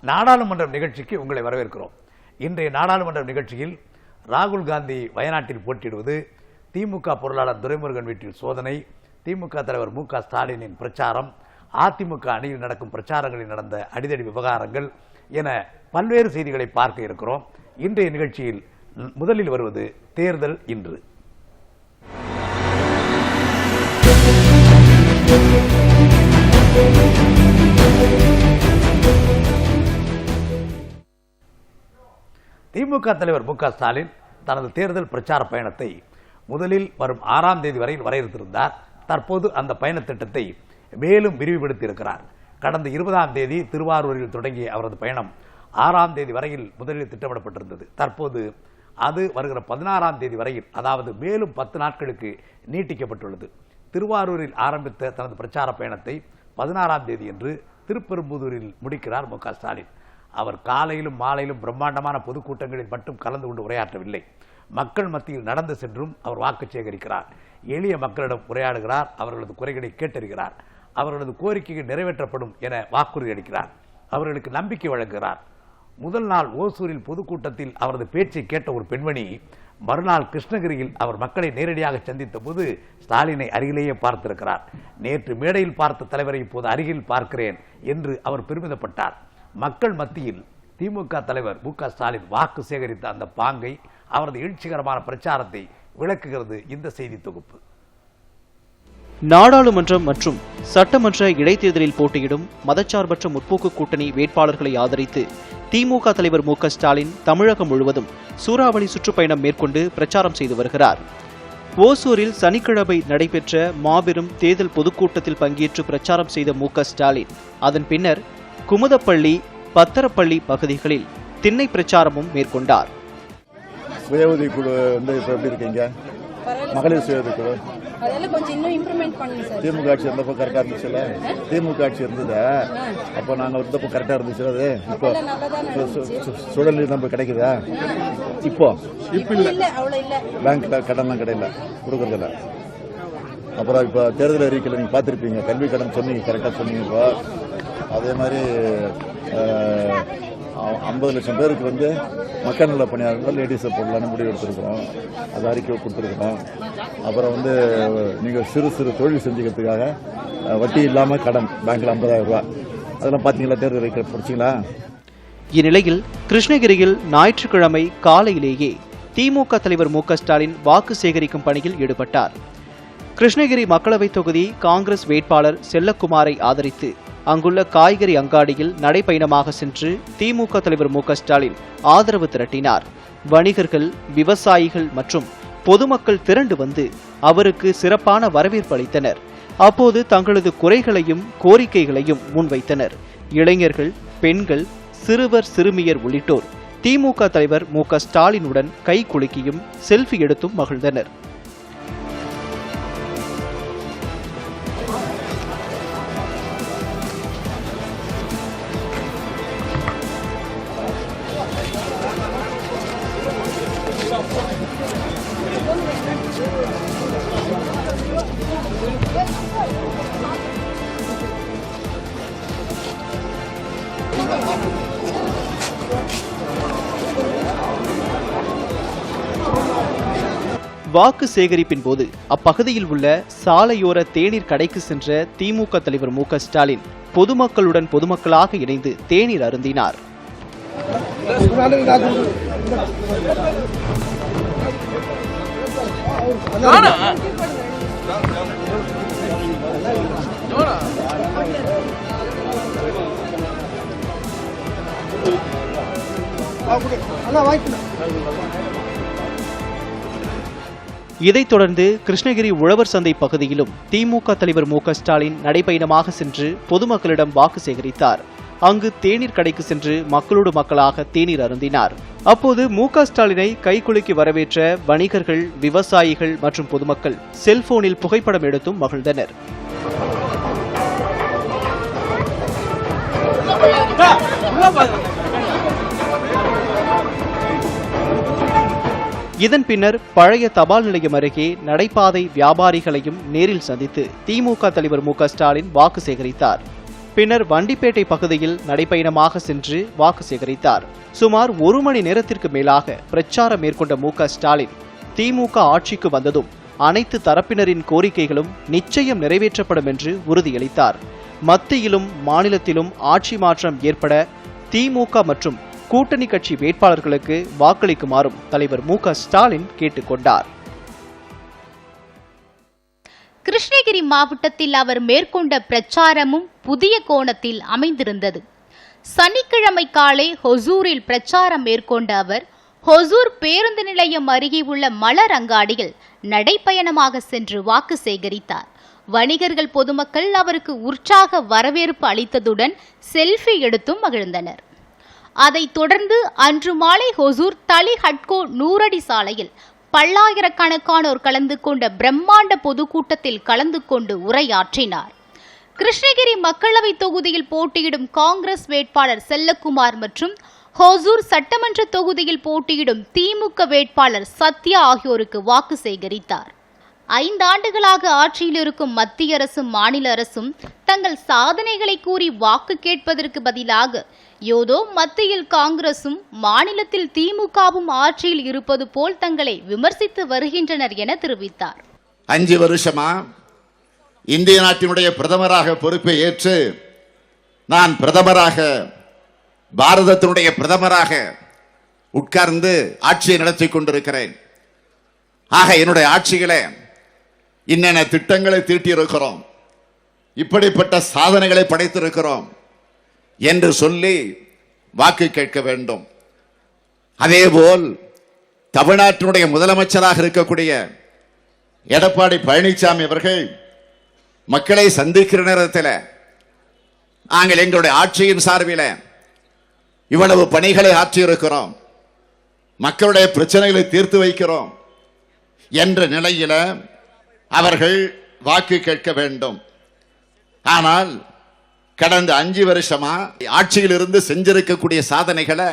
நாடாளுமன்ற நிகழ்ச்சிக்கு உங்களை வரவேற்கிறோம். இன்றைய நாடாளுமன்ற நிகழ்ச்சியில் ராகுல் காந்தி வயநாட்டில் போட்டியிடுவது, திமுக பொருளாளர் துரைமுருகன் வீட்டில் சோதனை, திமுக தலைவர் மு.க. ஸ்டாலினின் பிரச்சாரம், அதிமுக அணியில் நடக்கும் பிரச்சாரங்களில் நடந்த அடிதடி விவகாரங்கள் என பல்வேறு செய்திகளை பார்க்க இருக்கிறோம். இன்றைய நிகழ்ச்சியில் முதலில் வருவது தேர்தல் இன்று. திமுக தலைவர் மு.க. ஸ்டாலின் தனது தேர்தல் பிரச்சார பயணத்தை முதலில் வரும் 6ஆம் தேதி வரையில் வரையறுத்திருந்தார். தற்போது அந்த பயண திட்டத்தை மேலும் விரிவுபடுத்தி இருக்கிறார். கடந்த 20ஆம் தேதி திருவாரூரில் தொடங்கிய அவரது பயணம் 6ஆம் தேதி வரையில் முதலில் திட்டமிடப்பட்டிருந்தது. தற்போது அது வருகிற 16ஆம் தேதி வரையில், அதாவது மேலும் 10 நாட்களுக்கு நீட்டிக்கப்பட்டுள்ளது. திருவாரூரில் ஆரம்பித்த தனது பிரச்சார பயணத்தை 16ஆம் தேதி என்று திருப்பெரும்புதூரில் முடிக்கிறார் மு.க. ஸ்டாலின். அவர் காலையிலும் மாலையிலும் பிரம்மாண்டமான பொதுக்கூட்டங்களில் மட்டும் கலந்து கொண்டு உரையாற்றவில்லை. மக்கள் மத்தியில் நடந்து சென்றும் அவர் வாக்கு சேகரிக்கிறார். எளிய மக்களிடம் உரையாடுகிறார். அவர்களது குறைகளை கேட்டறிகிறார். அவர்களது கோரிக்கைகள் நிறைவேற்றப்படும் என வாக்குறுதி அளிக்கிறார். அவர்களுக்கு நம்பிக்கை வழங்குகிறார். முதல் நாள் ஓசூரில் பொதுக்கூட்டத்தில் அவரது பேச்சை கேட்ட ஒரு பெண்மணி மறுநாள் கிருஷ்ணகிரியில் அவர் மக்களை நேரடியாக சந்தித்த போது ஸ்டாலினை அருகிலேயே பார்த்திருக்கிறார். நேற்று மேடையில் பார்த்த தலைவரை இப்போது அருகில் பார்க்கிறேன் என்று அவர் பெருமிதப்பட்டார். மக்கள் மத்தியில் திமுக தலைவர் மு.க. ஸ்டாலின் வாக்கு சேகரித்த அந்த பாங்கை, அவரது எழுச்சிகரமான பிரச்சாரத்தை விளக்குகிறது இந்த செய்தி தொகுப்பு. நாடாளுமன்றம் மற்றும் சட்டமன்ற இடைத்தேர்தலில் போட்டியிடும் மதச்சார்பற்ற முற்போக்கு கூட்டணி வேட்பாளர்களை ஆதரித்து திமுக தலைவர் மு.க. ஸ்டாலின் தமிழகம் முழுவதும் சூறாவளி சுற்றுப்பயணம் மேற்கொண்டு பிரச்சாரம் செய்து வருகிறார். ஓசூரில் சனிக்கிழமை நடைபெற்ற மாபெரும் தேர்தல் பொதுக்கூட்டத்தில் பங்கேற்று பிரச்சாரம் செய்த மு.க. ஸ்டாலின் அதன் பின்னர் குமுதப்பள்ளி, பத்தரப்பள்ளி பகுதிகளில் திண்ணை பிரச்சாரமும் மேற்கொண்டார். சுய உதவிக்குழு இப்ப எப்படி இருக்கீங்க? மகளிர் சுய உதவிக்குழு அதெல்லாம் கொஞ்சம் இன்னும் இம்ப்ரூவ்மென்ட் பண்ணனும் சார். திமுக ஆட்சி இருந்தப்போ கரெக்டா இருந்துச்சுல? திமுக ஆட்சி இருந்தது அப்போ நாங்க இருந்தப்போ கரெக்டா இருந்துச்சு. அது இப்போ சுழல் நம்ம கிடைக்குதா? இப்போ இல்ல, அவ்வளவு இல்ல. பேங்க்ல கடன்லாம் கிடையில, கொடுக்கறதில்ல. அப்புறம் இப்போ தேர்தல் அறிக்கையில் நீங்க பார்த்துருப்பீங்க, கல்வி கடன் சொன்னீங்க, கரெக்டா சொன்னீங்க. இப்போ அதே மாதிரி 50 லட்சம் பேருக்கு மக்கள் நல பணியாளர்கள் லேடிஸை போடலான்னு முடிவு எடுத்திருக்கிறோம். அது அறிக்கை கொடுத்துருக்கிறோம். அப்புறம் நீங்கள் சிறு சிறு தொழில் செஞ்சுக்கிறதுக்காக வட்டி இல்லாமல் கடன் பேங்க்ல 50,000 ரூபாய், அதெல்லாம் பார்த்தீங்களா? தேர்தல் அறிக்கை படிச்சிங்களா? இந்நிலையில் கிருஷ்ணகிரியில் ஞாயிற்றுக்கிழமை காலையிலேயே திமுக தலைவர் மு.க. ஸ்டாலின் வாக்கு சேகரிக்கும் பணியில் ஈடுபட்டார். கிருஷ்ணகிரி மக்களவைத் தொகுதி காங்கிரஸ் வேட்பாளர் செல்லக்குமாரை ஆதரித்து அங்குள்ள காய்கறி அங்காடியில் நடைபயணமாக சென்று திமுக தலைவர் மு.க. ஸ்டாலின் ஆதரவு திரட்டினார். வணிகர்கள், விவசாயிகள் மற்றும் பொதுமக்கள் திரண்டு வந்து அவருக்கு சிறப்பான வரவேற்பு அளித்தனர். அப்போது தங்களது குறைகளையும் கோரிக்கைகளையும் முன்வைத்தனர். இளைஞர்கள், பெண்கள், சிறுவர், சிறுமியர் உள்ளிட்டோர் திமுக தலைவர் மு.க. ஸ்டாலினுடன் கை குலுக்கியும் செல்ஃபி எடுத்தும் மகிழ்ந்தனர். வாக்கு சேகரிப்பின் போது அப்பகுதியில் உள்ள சாலையோர தேநீர் கடைக்கு சென்ற திமுக தலைவர் மு.க. ஸ்டாலின் பொதுமக்களுடன் பொதுமக்களாக இணைந்து தேநீர் அருந்தினார். இதைத் தொடர்ந்து கிருஷ்ணகிரி உழவர் சந்தை பகுதியிலும் திமுக தலைவர் மு.க. ஸ்டாலின் நடைபயணமாக சென்று பொதுமக்களிடம் வாக்கு சேகரித்தார். அங்கு தேநீர் கடைக்கு சென்று மக்களோடு மக்களாக தேநீர் அருந்தினார். அப்போது மு.க. ஸ்டாலினை கைகுலுக்கி வரவேற்ற வணிகர்கள், விவசாயிகள் மற்றும் பொதுமக்கள் செல்போனில் புகைப்படம் எடுத்தும் மகிழ்ந்தனர். இதன் பின்னர் பழைய தபால் நிலையம் அருகே நடைபாதை வியாபாரிகளையும் நேரில் சந்தித்து திமுக தலைவர் மு.க. ஸ்டாலின் வாக்கு சேகரித்தார். பின்னர் வண்டிப்பேட்டை பகுதியில் நடைபயணமாக சென்று வாக்கு சேகரித்தார். சுமார் 1 மணி நேரத்திற்கு மேலாக பிரச்சாரம் மேற்கொண்ட ஸ்டாலின் திமுக ஆட்சிக்கு வந்ததும் அனைத்து தரப்பினரின் கோரிக்கைகளும் நிச்சயம் நிறைவேற்றப்படும் என்று உறுதியளித்தார். மத்தியிலும் மாநிலத்திலும் ஆட்சி மாற்றம் ஏற்பட திமுக மற்றும் கூட்டணி கட்சி வேட்பாளர்களுக்கு வாக்களிக்குமாறும் தலைவர் ஸ்டாலின் கேட்டுக்கொண்டார். கிருஷ்ணகிரி மாவட்டத்தில் அவர் மேற்கொண்ட பிரச்சாரமும் புதிய கோணத்தில் அமைந்திருந்தது. சனிக்கிழமை காலை ஹொசூரில் பிரச்சாரம் மேற்கொண்ட அவர் ஹொசூர் பேருந்து நிலையம் அருகே உள்ள மலர் அங்காடியில் நடைப்பயணமாக சென்று வாக்கு சேகரித்தார். வணிகர்கள், பொதுமக்கள் அவருக்கு உற்சாக வரவேற்பு அளித்ததுடன் செல்ஃபி எடுத்தும் மகிழ்ந்தனர். அதைத் தொடர்ந்து அன்று மாலை ஹொசூர் தலி ஹட்கோ 100 அடி சாலையில் பல்லாயிரக்கணக்கானோர் கலந்து கொண்ட பிரம்மாண்ட பொதுக்கூட்டத்தில் கலந்து கொண்டு உரையாற்றினார். கிருஷ்ணகிரி மக்களவை தொகுதியில் போட்டியிடும் காங்கிரஸ் வேட்பாளர் செல்லக்குமார் மற்றும் ஹொசூர் சட்டமன்ற தொகுதியில் போட்டியிடும் திமுக வேட்பாளர் சத்யா ஆகியோருக்கு வாக்கு சேகரித்தார். 5 ஆண்டுகளாக ஆட்சியில் இருக்கும் மத்திய அரசும் மாநில அரசும் தங்கள் சாதனைகளை கூறி வாக்கு கேட்பதற்கு பதிலாக ஏதோ மத்தியில் காங்கிரசும் மாநிலத்தில் திமுகவும் ஆட்சியில் இருப்பது போல் தங்களை விமர்சித்து வருகின்றனர் என தெரிவித்தார். 5 வருஷமா இந்திய நாட்டினுடைய பிரதமராக பொறுப்பை ஏற்று நான் பாரதத்தினுடைய பிரதமராக உட்கார்ந்து ஆட்சியை நடத்தி கொண்டிருக்கிறேன். ஆக என்னுடைய ஆட்சிகளே இன்னென்ன திட்டங்களை தீட்டியிருக்கிறோம், இப்படிப்பட்ட சாதனைகளை படைத்திருக்கிறோம் என்று சொல்லி வாக்கு கேட்க வேண்டும். அதேபோல் தமிழ்நாட்டினுடைய முதலமைச்சராக இருக்கக்கூடிய எடப்பாடி பழனிசாமி அவர்கள் மக்களை சந்திக்கிற நேரத்தில் நாங்கள் எங்களுடைய ஆட்சியின் சார்பில் இவ்வளவு பணிகளை ஆற்றியிருக்கிறோம், மக்களுடைய பிரச்சனைகளை தீர்த்து வைக்கிறோம் என்ற நிலையில அவர்கள் வாக்கு கேட்க வேண்டும். ஆனால் கடந்த 5 வருஷமா ஆட்சியில் இருந்து செஞ்சிருக்கக்கூடிய சாதனைகளை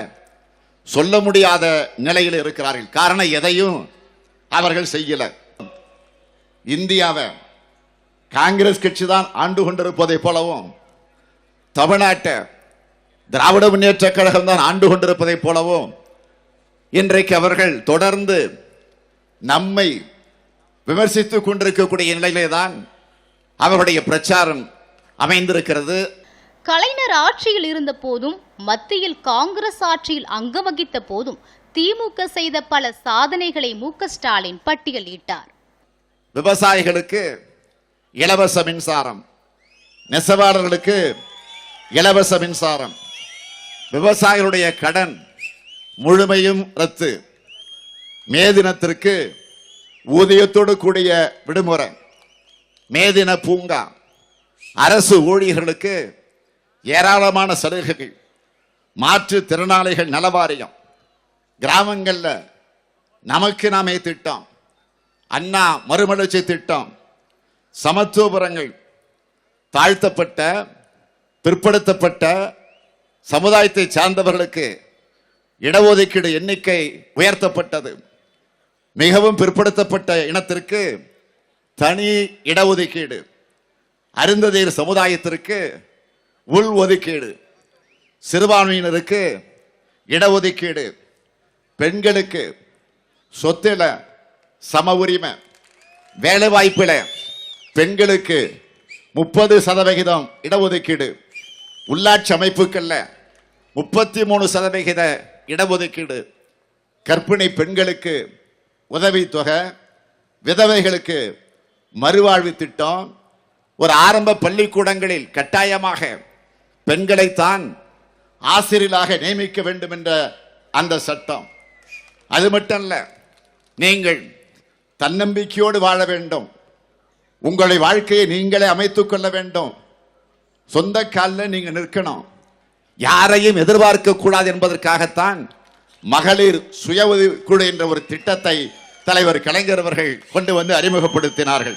சொல்ல முடியாத நிலையில் இருக்கிறார்கள். காரணம், எதையும் அவர்கள் செய்யல. இந்தியாவை காங்கிரஸ் கட்சி தான் ஆண்டு கொண்டிருப்பதை போலவும், தமிழ்நாட்டை திராவிட முன்னேற்ற கழகம் தான் ஆண்டு கொண்டிருப்பதை போலவும் இன்றைக்கு அவர்கள் தொடர்ந்து நம்மை விமர்சித்துக் கொண்டிருக்கக்கூடிய நிலையிலே தான் அவருடைய பிரச்சாரம் அமைந்திருக்கிறது. கலைஞர் ஆட்சியில் இருந்த போதும் மத்தியில் காங்கிரஸ் ஆட்சியில் அங்கம் வகித்த போதும் திமுக செய்த பல சாதனைகளை ஸ்டாலின் பட்டியலிட்டார். விவசாயிகளுக்கு இலவச மின்சாரம், நெசவாளர்களுக்கு இலவச மின்சாரம், விவசாயிகளுடைய கடன் முழுமையும் ரத்து, மே தினத்திற்கு ஊதியத்தோடு கூடிய விடுமுறை, மே தின பூங்கா, அரசு ஊழியர்களுக்கு ஏராளமான சலுகைகள், மாற்றுத்திறனாளிகள் நலவாரியம், கிராமங்களில் நமக்கு நாமே திட்டம், அண்ணா மறுமலர்ச்சி திட்டம், சமத்துவபுரங்கள், தாழ்த்தப்பட்ட பிற்படுத்தப்பட்ட சமுதாயத்தை சார்ந்தவர்களுக்கு இடஒதுக்கீடு எண்ணிக்கை உயர்த்தப்பட்டது. மிகவும் பிற்படுத்தப்பட்ட இனத்திற்கு தனி இடஒதுக்கீடு, அருந்ததியர் சமுதாயத்திற்கு உள் ஒதுக்கீடு, சிறுபான்மையினருக்கு இடஒதுக்கீடு, பெண்களுக்கு சொத்தில சம உரிமை, வேலை வாய்ப்பில பெண்களுக்கு 30% இடஒதுக்கீடு, உள்ளாட்சி அமைப்புகள்ல 33% இடஒதுக்கீடு, கர்ப்பிணி பெண்களுக்கு உதவித்தொகை, விதவைகளுக்கு மறுவாழ்வு திட்டம், ஒரு ஆரம்ப பள்ளிக்கூடங்களில் கட்டாயமாக பெண்களைத்தான் ஆசிரியராக நியமிக்க வேண்டும் என்ற அந்த சட்டம். அது மட்டுமல்ல, நீங்கள் தன்னம்பிக்கையோடு வாழ வேண்டும், உங்களுடைய வாழ்க்கையை நீங்களே அமைத்துக் கொள்ள வேண்டும், சொந்த காலில் நீங்க நிற்கணும், யாரையும் எதிர்பார்க்க கூடாது என்பதற்காகத்தான் மகளிர் சுய உதவிக்குழு என்ற ஒரு திட்டத்தை தலைவர் கலைஞர் அவர்கள் கொண்டு வந்து அறிமுகப்படுத்தினார்கள்.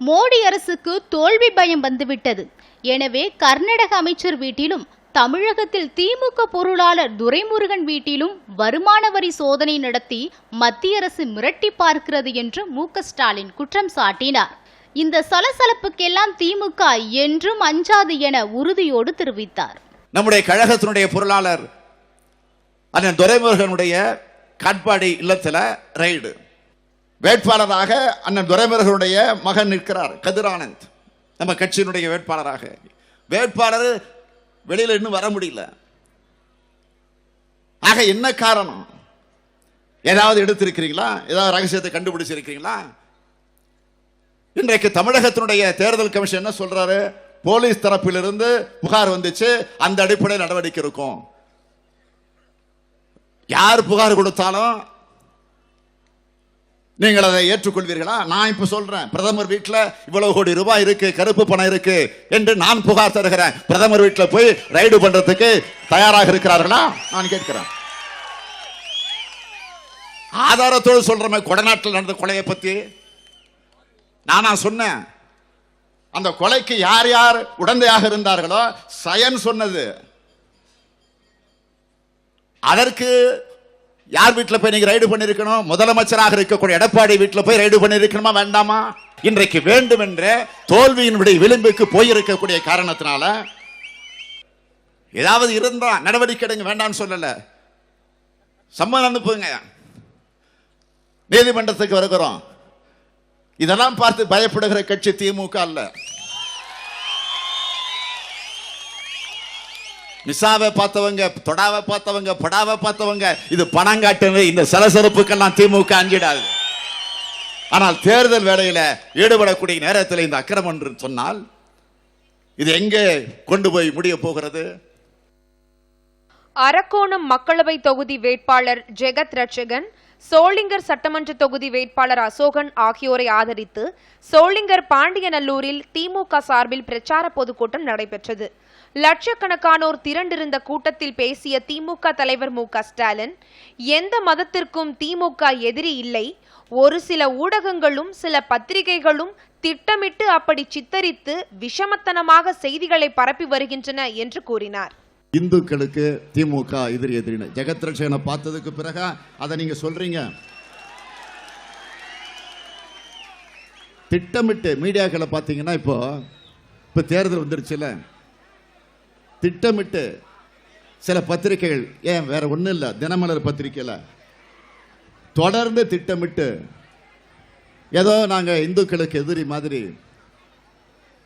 மோடி அரசுக்கு தோல்வி பயம் வந்துவிட்டது. எனவே கர்நாடக அமைச்சர் வீட்டிலும் தமிழகத்தில் திமுக பொருளாளர் துரைமுருகன் வீட்டிலும் வருமான வரி சோதனை நடத்தி மத்திய அரசு மிரட்டி பார்க்கிறது என்று ஸ்டாலின் குற்றம் சாட்டினார். இந்த சலசலப்புக்கெல்லாம் திமுக என்றும் அஞ்சாது என உறுதியோடு தெரிவித்தார். நம்முடைய கழகத்தினுடைய பொருளாளர் அண்ணன் துரைமுருகனுடைய காட்பாடி இல்லத்தில் ரைடு. வேட்பாளராக அண்ணன் துரைமுருகனுடைய மகன் நிற்கிறார் கதிரானந்த், நம்ம கட்சியினுடைய வேட்பாளராக. வேட்பாளர் வெளியில இன்னும் வர முடியல. ஆக என்ன காரணம்? ஏதாவது எடுத்திருக்கிறீங்களா? ஏதாவது ரகசியத்தை கண்டுபிடிச்சிருக்கிறீங்களா? இன்றைக்கு தமிழகத்தினுடைய தேர்தல் கமிஷன் என்ன சொல்றாரு? போலீஸ் தரப்பிலிருந்து புகார் வந்துச்சு, அந்த அடிப்படையில் நடவடிக்கை இருக்கும். யார் புகார் கொடுத்தாலும் நீங்கள் அதை ஏற்றுக்கொள்வீர்களா? நான் இப்ப சொல்றேன், பிரதமர் வீட்டில் இவ்வளவு கோடி ரூபாய் இருக்கு, கருப்பு பணம் இருக்கு என்று நான் புகார் தருகிறேன். பிரதமர் வீட்டில் போய் ரைடு பண்றதுக்கு தயாராக இருக்கிறார்களா நான் கேட்கிறேன். ஆதாரத்தோடு சொல்றமே கொடநாட்டில் நடந்த கொலையை பத்தி நானா சொன்னேன். அந்த கொலைக்கு யார் யார் உடந்தையாக இருந்தார்களோ சயன் சொன்னது. அதற்கு யார் வீட்டில் போய் நீங்க ரைடு பண்ணிருக்கணும்? முதலமைச்சராக இருக்கக்கூடிய எடப்பாடி வீட்டில் போய் ரைடு பண்ணிருக்கணுமா வேண்டாமா? இன்றைக்கு வேண்டும் என்ற தோல்வியினுடைய விளிம்புக்கு போயிருக்கக்கூடிய காரணத்தினால ஏதாவது இருந்தா நடவடிக்கை எடுங்க, வேண்டாம்னு சொல்லல. சம்மன் அனுப்புங்க, நீதிமன்றத்துக்கு வருகிறோம். இதெல்லாம் பார்த்து பயப்படுகிற கட்சி திமுக அல்ல. மிசாவை பார்த்தவங்க, தொடாவை பார்த்தவங்க, படாவை பார்த்தவங்க, இது பணம் காட்டுறது. இந்த சலசலப்புக்கெல்லாம் திமுக அஞ்சிடாது. ஆனால் தேர்தல் வேளையில ஈடுபடக்கூடிய நேரத்தில் இந்த அக்கிரமம் என்று சொன்னால் இது எங்கே கொண்டு போய் முடிய போகிறது? அரக்கோணம் மக்களவை தொகுதி வேட்பாளர் ஜெகத் ரட்சகன், சோளிங்கர் சட்டமன்ற தொகுதி வேட்பாளர் அசோகன் ஆகியோரை ஆதரித்து சோளிங்கர் பாண்டியநல்லூரில் திமுக சார்பில் பிரச்சார பொதுக்கூட்டம் நடைபெற்றது. லட்சக்கணக்கானோர் திரண்டிருந்த கூட்டத்தில் பேசிய திமுக தலைவர் மு.க. ஸ்டாலின், எந்த மதத்திற்கும் திமுக எதிரி இல்லை, ஒரு சில ஊடகங்களும் சில பத்திரிகைகளும் திட்டமிட்டு அப்படி சித்தரித்து விஷமத்தனமாக செய்திகளை பரப்பி வருகின்றன என்று கூறினார். இந்துக்களுக்கு திமுக எதிரி. ஜெகத் ரட்சகனை பார்த்ததுக்கு பிறகு அதை நீங்க சொல்றீங்க. திட்டமிட்டு மீடியாக்களை பார்த்தீங்கன்னா இப்போ தேர்தல் வந்துருச்சுல, திட்டமிட்டு சில பத்திரிகைகள், ஏன் வேற ஒன்றும் இல்லை, தினமலர் பத்திரிகையில் தொடர்ந்து திட்டமிட்டு ஏதோ நாங்கள் இந்துக்களுக்கு எதிரி மாதிரி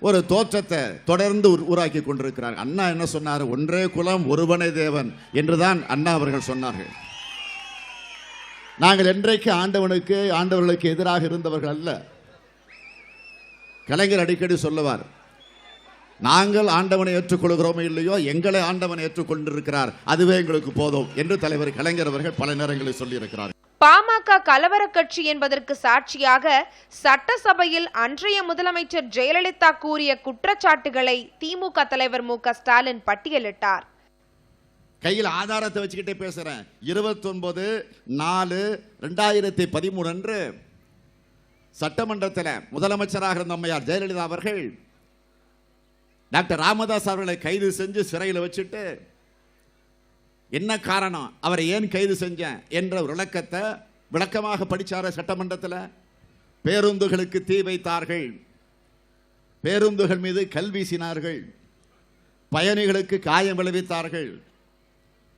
ஒரு தோற்றத்தை தொடர்ந்து உருவாக்கி கொண்டிருக்கிறார். அண்ணா என்ன சொன்னார்? ஒன்றே குலம் ஒருவனே தேவன் என்றுதான் அண்ணா அவர்கள் சொன்னார்கள். நாங்கள் என்றைக்கு ஆண்டவர்களுக்கு எதிராக இருந்தவர்கள் அல்ல. கலைஞர் அடிக்கடி சொல்லுவார், நாங்கள் ஆண்டவனை ஏற்றுக்கொள்கிறோமோ இல்லையோ, எங்களை ஆண்டவனை ஏற்றுக்கொண்டிருக்கிறார், அதுவே எங்களுக்கு போதும் என்று தலைவர் கலைஞர் அவர்கள் பல நேரங்களில் சொல்லியிருக்கிறார். பாமக கலவர கட்சி என்பதற்கு சாட்சியாக சட்டசபையில் அன்றைய முதலமைச்சர் ஜெயலலிதா கூறிய குற்றச்சாட்டுகளை திமுக தலைவர் மு.க. ஸ்டாலின் பட்டியலிட்டார். கையில் ஆதாரத்தை வச்சுக்கிட்டே பேசுறேன். 29/4/2013 அன்று சட்டமன்றத்தில் முதலமைச்சராக இருந்த அம்மையார் ஜெயலலிதா அவர்கள் டாக்டர் ராமதாஸ் அவர்களை கைது செஞ்சு சிறையில் வச்சுட்டு என்ன காரணம், அவரை ஏன் கைது செஞ்சேன் என்ற ஒரு விளக்கமாக படிச்சார சட்டமன்றத்தில். பேருந்துகளுக்கு தீ வைத்தார்கள், பேருந்துகள் மீது கல் வீசினார்கள், பயணிகளுக்கு காயம் விளைவித்தார்கள்,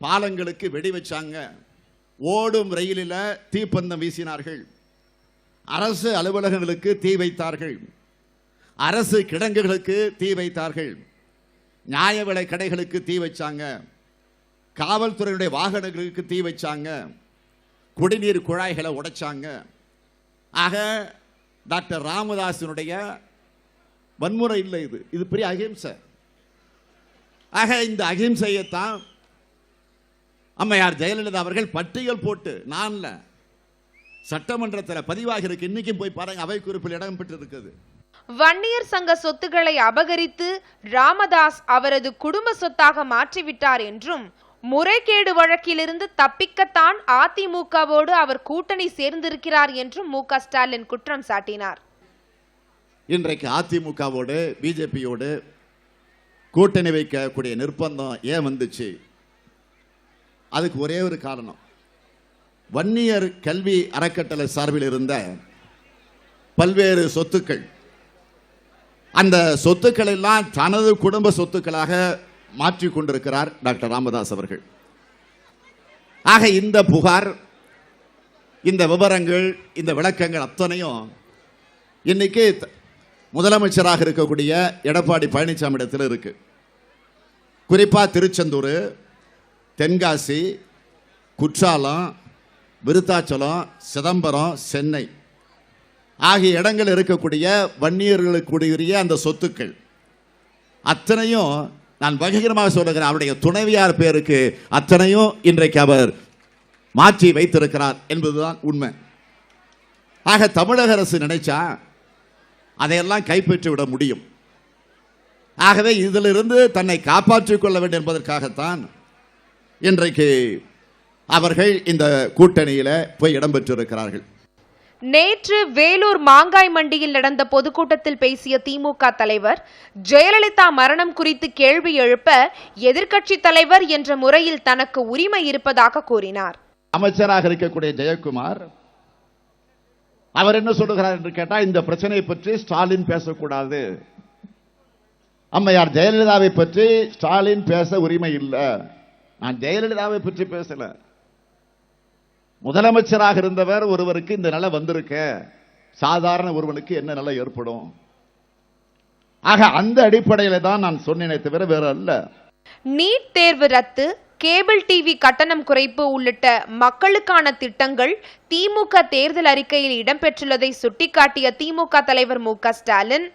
பாலங்களுக்கு வெடி வச்சாங்க, ஓடும் ரயிலில் தீப்பந்தம் வீசினார்கள், அரசு அலுவலகங்களுக்கு தீ வைத்தார்கள், அரசு கிடங்குகளுக்கு தீ வைத்தார்கள், நியாய விலை கடைகளுக்கு தீ வச்சாங்க, காவல்துறையுடைய வாகனங்களுக்கு தீ வச்சாங்க, குடிநீர் குழாய்களை உடைச்சாங்க. ஆக டாக்டர் ராமதாஸினுடைய வன்முறை இல்லை, இது பெரிய அகிம்சை. ஆக இந்த அகிம்சையைத்தான் அம்மையார் ஜெயலலிதா அவர்கள் பட்டியல் போட்டு, நான்ல சட்டமன்றத்தில் பதிவாகி இருக்கு. இன்னைக்கும் போய் பாருங்க, அவை குறிப்பில் இடம் பெற்று இருக்குது. வன்னியர் சங்க சொத்துக்களை அபகரித்து ராமதாஸ் அவரது குடும்ப சொத்தாக மாற்றிவிட்டார் என்றும், முறைகேடு வழக்கிலிருந்து தப்பிக்கத்தான் அதிமுகவோடு அவர் கூட்டணி சேர்ந்திருக்கிறார் என்றும் மு.க. ஸ்டாலின் குற்றம் சாட்டினார். இன்றைக்கு அதிமுகவோடு பிஜேபியோடு கூட்டணி வைக்கக்கூடிய நிர்பந்தம் ஏன் வந்துச்சு? அதுக்கு ஒரே ஒரு காரணம், வன்னியர் கல்வி அறக்கட்டளை சார்பில் இருந்த பல்வேறு சொத்துக்கள் அந்த சொத்துக்கள் எல்லாம் தனது குடும்ப சொத்துக்களாக மாற்றிக் கொண்டிருக்கிறார் டாக்டர் ராமதாஸ் அவர்கள். ஆக இந்த புகார், இந்த விவரங்கள், இந்த விளக்கங்கள் அத்தனையும் இன்னைக்கு முதலமைச்சராக இருக்கக்கூடிய எடப்பாடி பழனிசாமி இடத்தில் இருக்கு. குறிப்பா திருச்செந்தூர், தென்காசி, குற்றாலம், விருத்தாச்சலம், சிதம்பரம், சென்னை ஆகிய இடங்கள் இருக்கக்கூடிய வன்னியர்களுக்குரிய அந்த சொத்துக்கள் அத்தனையும் நான் வகைகரமாக சொல்லுகிறேன், அவருடைய துணைவியார் பேருக்கு அத்தனையும் இன்றைக்கு அவர் மாற்றி வைத்திருக்கிறார் என்பதுதான் உண்மை. ஆக தமிழக அரசு நினைச்சா அதையெல்லாம் கைப்பற்றி விட முடியும். ஆகவே இதிலிருந்து தன்னை காப்பாற்றிக் கொள்ள வேண்டும் என்பதற்காகத்தான் இன்றைக்கு அவர்கள் இந்த கூட்டணியில் போய் இடம்பெற்றிருக்கிறார்கள். நேற்று வேலூர் மாங்காய் மண்டியில் நடந்த பொதுக்கூட்டத்தில் பேசிய திமுக தலைவர் ஜெயலலிதா மரணம் குறித்து கேள்வி எழுப்ப எதிர்க்கட்சி தலைவர் என்ற முறையில் தனக்கு உரிமை இருப்பதாக கூறினார். அமைச்சராக இருக்கக்கூடிய ஜெயக்குமார் அவர் என்ன சொல்லுகிறார் என்று கேட்டால், இந்த பிரச்சனையை பற்றி ஸ்டாலின் பேசக்கூடாது, அம்மையார் ஜெயலலிதாவை பற்றி ஸ்டாலின் பேச உரிமை இல்லை. நான் ஜெயலலிதாவை பற்றி பேசல, முதலமைச்சராக இருந்தவர் ஒருவருக்கு இந்த நிலை வந்திருக்க சாதாரண ஒருவனுக்கு என்ன நிலை ஏற்படும். ஆக அந்த அடிப்படையில் தான் நான் சொன்னேனே தவிர வேற அல்ல. நீட் தேர்வு ரத்து, கேபிள் டிவி கட்டணம் குறைப்பு உள்ளிட்ட மக்களுக்கான திட்டங்கள் திமுக தேர்தல் அறிக்கையில் இடம்பெற்றுள்ளதை சுட்டிக்காட்டிய திமுக தலைவர் மு.க. ஸ்டாலின்,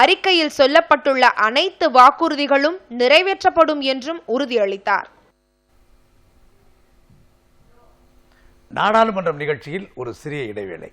அறிக்கையில் சொல்லப்பட்டுள்ள அனைத்து வாக்குறுதிகளும் நிறைவேற்றப்படும் என்றும் உறுதியளித்தார். நாடாளுமன்றம் நிகழ்ச்சியில் ஒரு சிறிய இடைவேளை.